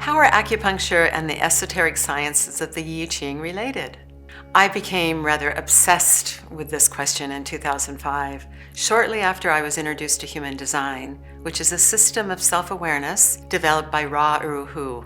How are acupuncture and the esoteric sciences of the I Ching related? I became rather obsessed with this question in 2005, shortly after I was introduced to human design, which is a system of self-awareness developed by Ra Uru Hu.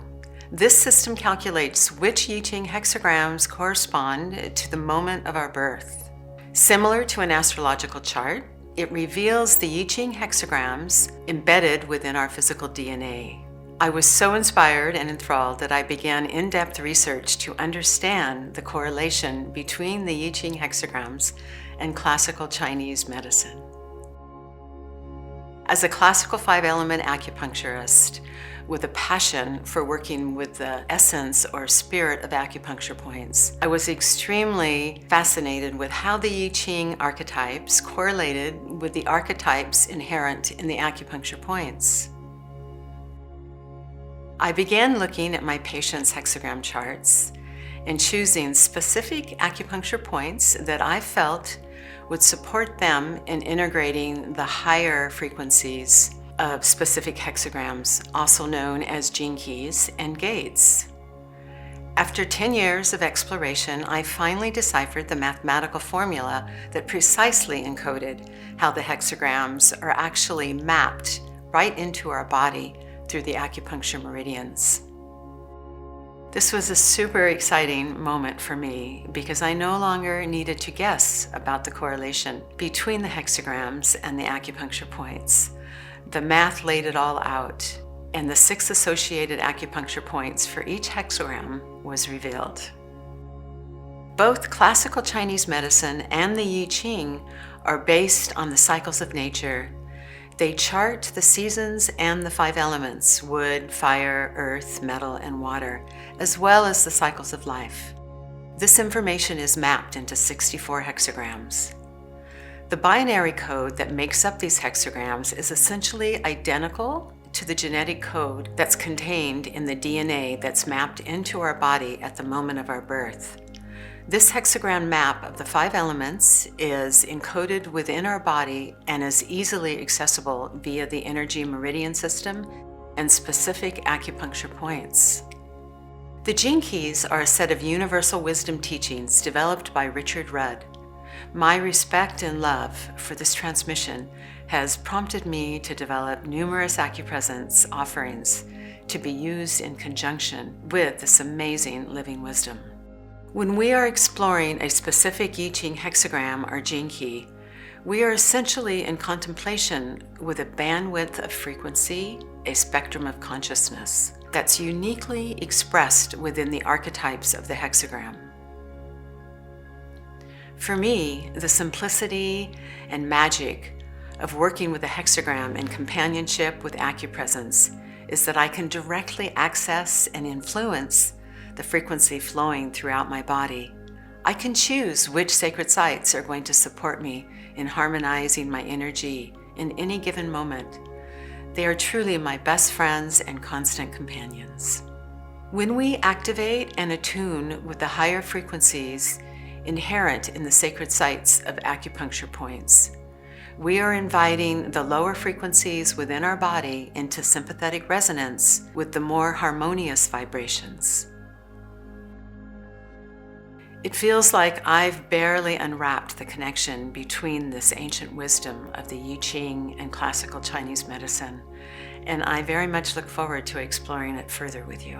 This system calculates which I Ching hexagrams correspond to the moment of our birth. Similar to an astrological chart, it reveals the I Ching hexagrams embedded within our physical DNA. I was so inspired and enthralled that I began in-depth research to understand the correlation between the I Ching hexagrams and classical Chinese medicine. As a classical five-element acupuncturist with a passion for working with the essence or spirit of acupuncture points, I was extremely fascinated with how the I Ching archetypes correlated with the archetypes inherent in the acupuncture points. I began looking at my patients' hexagram charts and choosing specific acupuncture points that I felt would support them in integrating the higher frequencies of specific hexagrams, also known as gene keys and gates. After 10 years of exploration, I finally deciphered the mathematical formula that precisely encoded how the hexagrams are actually mapped right into our body through the acupuncture meridians. This was a super exciting moment for me because I no longer needed to guess about the correlation between the hexagrams and the acupuncture points. The math laid it all out, and the 6 associated acupuncture points for each hexagram was revealed. Both classical Chinese medicine and the I Ching are based on the cycles of nature. They chart the seasons and the 5 elements: wood, fire, earth, metal, and water, as well as the cycles of life. This information is mapped into 64 hexagrams. The binary code that makes up these hexagrams is essentially identical to the genetic code that's contained in the DNA that's mapped into our body at the moment of our birth. This hexagram map of the 5 elements is encoded within our body and is easily accessible via the energy meridian system and specific acupuncture points. The gene keys are a set of universal wisdom teachings developed by Richard Rudd. My respect and love for this transmission has prompted me to develop numerous acupresence offerings to be used in conjunction with this amazing living wisdom. When we are exploring a specific I Ching hexagram or gene key, we are essentially in contemplation with a bandwidth of frequency, a spectrum of consciousness that's uniquely expressed within the archetypes of the hexagram. For me, the simplicity and magic of working with a hexagram in companionship with acupresence is that I can directly access and influence the frequency flowing throughout my body. I can choose which sacred sites are going to support me in harmonizing my energy in any given moment. They are truly my best friends and constant companions. When we activate and attune with the higher frequencies inherent in the sacred sites of acupuncture points, we are inviting the lower frequencies within our body into sympathetic resonance with the more harmonious vibrations. It feels like I've barely unwrapped the connection between this ancient wisdom of the I Ching and classical Chinese medicine, and I very much look forward to exploring it further with you.